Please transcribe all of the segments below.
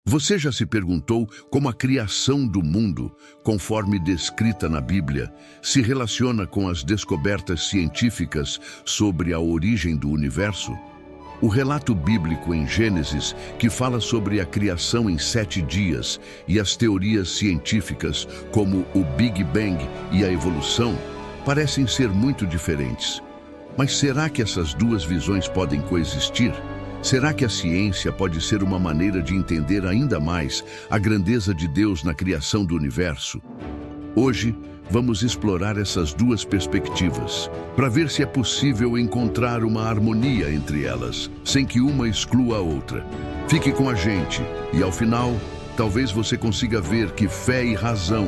Você já se perguntou como a criação do mundo, conforme descrita na Bíblia, se relaciona com as descobertas científicas sobre a origem do universo? O relato bíblico em Gênesis, que fala sobre a criação em 7 dias, e as teorias científicas, como o Big Bang e a evolução, parecem ser muito diferentes. Mas será que essas duas visões podem coexistir? Será que a ciência pode ser uma maneira de entender ainda mais a grandeza de Deus na criação do universo? Hoje, vamos explorar essas duas perspectivas, para ver se é possível encontrar uma harmonia entre elas, sem que uma exclua a outra. Fique com a gente e, ao final, talvez você consiga ver que fé e razão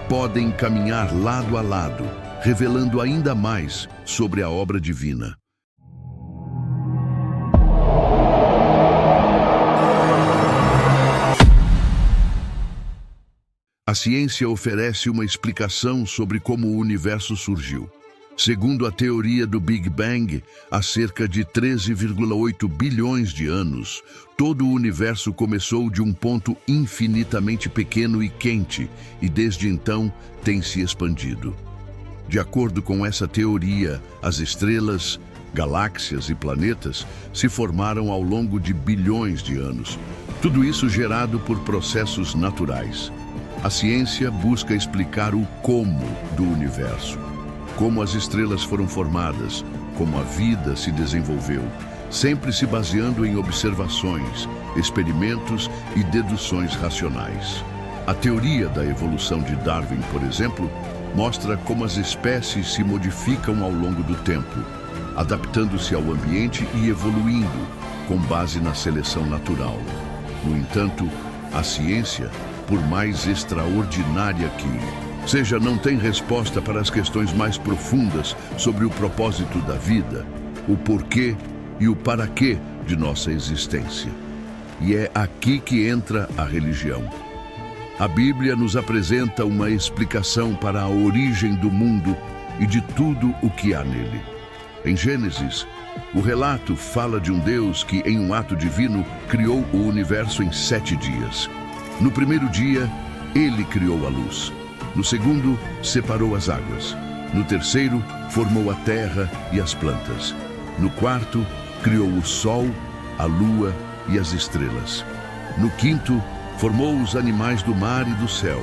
podem caminhar lado a lado, revelando ainda mais sobre a obra divina. A ciência oferece uma explicação sobre como o universo surgiu. Segundo a teoria do Big Bang, há cerca de 13,8 bilhões de anos, todo o universo começou de um ponto infinitamente pequeno e quente, e desde então tem se expandido. De acordo com essa teoria, as estrelas, galáxias e planetas se formaram ao longo de bilhões de anos, tudo isso gerado por processos naturais. A ciência busca explicar o como do universo, como as estrelas foram formadas, como a vida se desenvolveu, sempre se baseando em observações, experimentos e deduções racionais. A teoria da evolução de Darwin, por exemplo, mostra como as espécies se modificam ao longo do tempo, adaptando-se ao ambiente e evoluindo com base na seleção natural. No entanto, a ciência, por mais extraordinária que seja, não tem resposta para as questões mais profundas sobre o propósito da vida, o porquê e o para quê de nossa existência. E é aqui que entra a religião. A Bíblia nos apresenta uma explicação para a origem do mundo e de tudo o que há nele. Em Gênesis, o relato fala de um Deus que, em um ato divino, criou o universo em 7 dias. No primeiro dia, ele criou a luz. No segundo, separou as águas. No terceiro, formou a terra e as plantas. No quarto, criou o sol, a lua e as estrelas. No quinto, formou os animais do mar e do céu.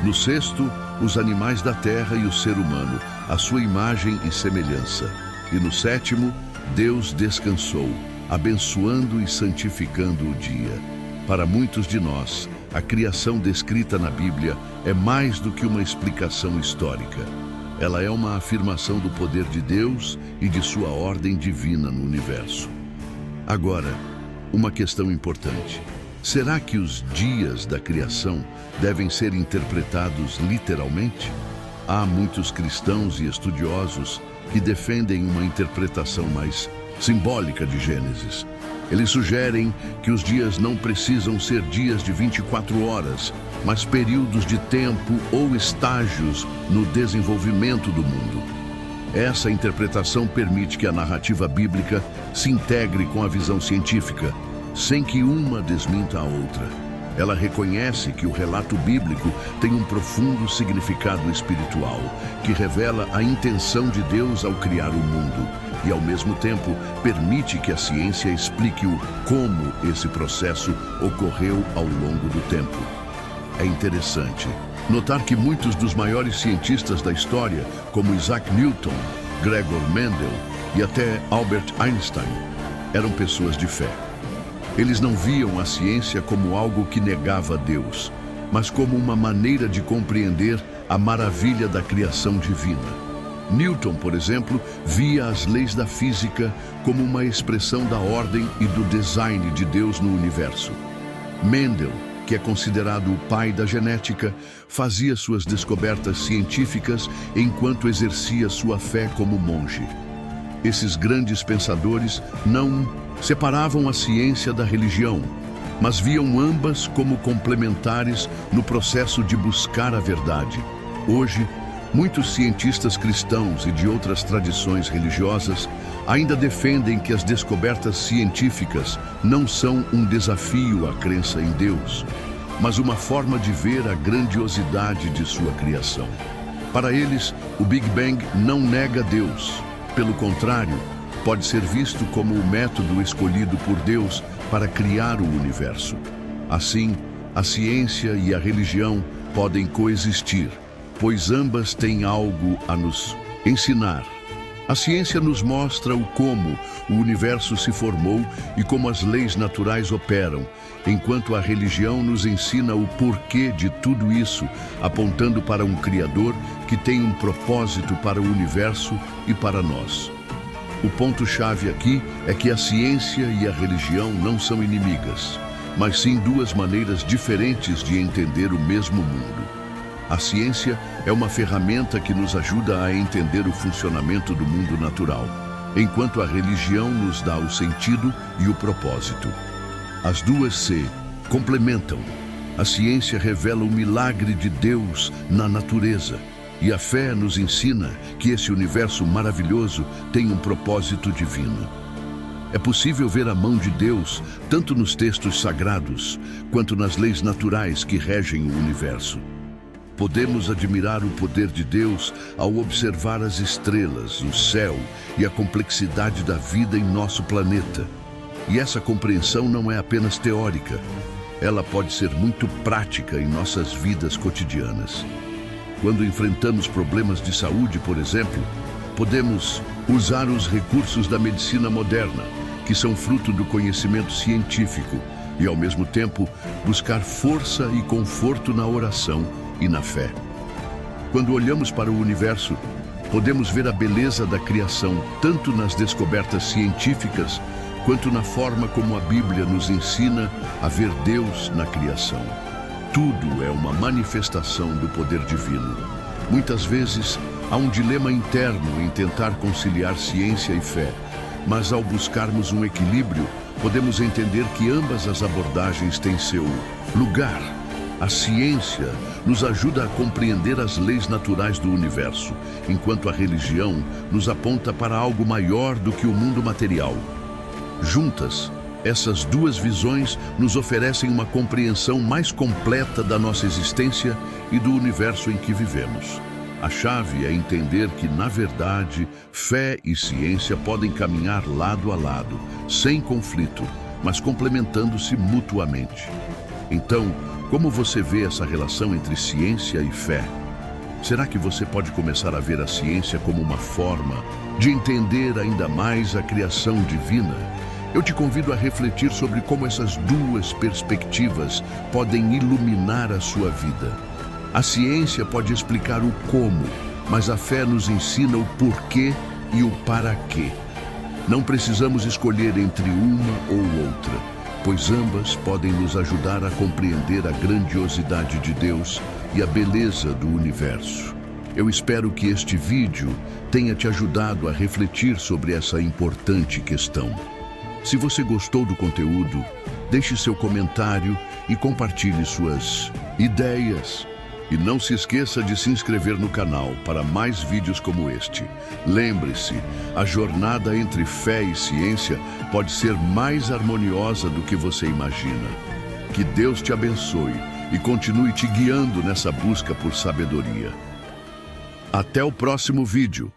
No sexto, os animais da terra e o ser humano, à sua imagem e semelhança. E no sétimo, Deus descansou, abençoando e santificando o dia. Para muitos de nós, a criação descrita na Bíblia é mais do que uma explicação histórica. Ela é uma afirmação do poder de Deus e de sua ordem divina no universo. Agora, uma questão importante. Será que os dias da criação devem ser interpretados literalmente? Há muitos cristãos e estudiosos que defendem uma interpretação mais simbólica de Gênesis. Eles sugerem que os dias não precisam ser dias de 24 horas, mas períodos de tempo ou estágios no desenvolvimento do mundo. Essa interpretação permite que a narrativa bíblica se integre com a visão científica, sem que uma desminta a outra. Ela reconhece que o relato bíblico tem um profundo significado espiritual, que revela a intenção de Deus ao criar o mundo, e ao mesmo tempo permite que a ciência explique o como esse processo ocorreu ao longo do tempo. É interessante notar que muitos dos maiores cientistas da história, como Isaac Newton, Gregor Mendel e até Albert Einstein, eram pessoas de fé. Eles não viam a ciência como algo que negava Deus, mas como uma maneira de compreender a maravilha da criação divina. Newton, por exemplo, via as leis da física como uma expressão da ordem e do design de Deus no universo. Mendel, que é considerado o pai da genética, fazia suas descobertas científicas enquanto exercia sua fé como monge. Esses grandes pensadores não separavam a ciência da religião, mas viam ambas como complementares no processo de buscar a verdade. Hoje, muitos cientistas cristãos e de outras tradições religiosas ainda defendem que as descobertas científicas não são um desafio à crença em Deus, mas uma forma de ver a grandiosidade de sua criação. Para eles, o Big Bang não nega Deus. Pelo contrário, pode ser visto como o método escolhido por Deus para criar o universo. Assim, a ciência e a religião podem coexistir, pois ambas têm algo a nos ensinar. A ciência nos mostra o como o universo se formou e como as leis naturais operam, enquanto a religião nos ensina o porquê de tudo isso, apontando para um Criador que tem um propósito para o universo e para nós. O ponto-chave aqui é que a ciência e a religião não são inimigas, mas sim duas maneiras diferentes de entender o mesmo mundo. A ciência é uma ferramenta que nos ajuda a entender o funcionamento do mundo natural, enquanto a religião nos dá o sentido e o propósito. As duas se complementam. A ciência revela o milagre de Deus na natureza, e a fé nos ensina que esse universo maravilhoso tem um propósito divino. É possível ver a mão de Deus tanto nos textos sagrados quanto nas leis naturais que regem o universo. Podemos admirar o poder de Deus ao observar as estrelas, o céu e a complexidade da vida em nosso planeta. E essa compreensão não é apenas teórica, ela pode ser muito prática em nossas vidas cotidianas. Quando enfrentamos problemas de saúde, por exemplo, podemos usar os recursos da medicina moderna, que são fruto do conhecimento científico, e ao mesmo tempo buscar força e conforto na oração e na fé. Quando olhamos para o universo, podemos ver a beleza da criação tanto nas descobertas científicas quanto na forma como a Bíblia nos ensina a ver Deus na criação. Tudo é uma manifestação do poder divino. Muitas vezes há um dilema interno em tentar conciliar ciência e fé, mas ao buscarmos um equilíbrio, podemos entender que ambas as abordagens têm seu lugar. A ciência nos ajuda a compreender as leis naturais do universo, enquanto a religião nos aponta para algo maior do que o mundo material. Juntas, essas duas visões nos oferecem uma compreensão mais completa da nossa existência e do universo em que vivemos. A chave é entender que, na verdade, fé e ciência podem caminhar lado a lado, sem conflito, mas complementando-se mutuamente. Então, como você vê essa relação entre ciência e fé? Será que você pode começar a ver a ciência como uma forma de entender ainda mais a criação divina? Eu te convido a refletir sobre como essas duas perspectivas podem iluminar a sua vida. A ciência pode explicar o como, mas a fé nos ensina o porquê e o para quê. Não precisamos escolher entre uma ou outra, pois ambas podem nos ajudar a compreender a grandiosidade de Deus e a beleza do universo. Eu espero que este vídeo tenha te ajudado a refletir sobre essa importante questão. Se você gostou do conteúdo, deixe seu comentário e compartilhe suas ideias. E não se esqueça de se inscrever no canal para mais vídeos como este. Lembre-se, a jornada entre fé e ciência pode ser mais harmoniosa do que você imagina. Que Deus te abençoe e continue te guiando nessa busca por sabedoria. Até o próximo vídeo.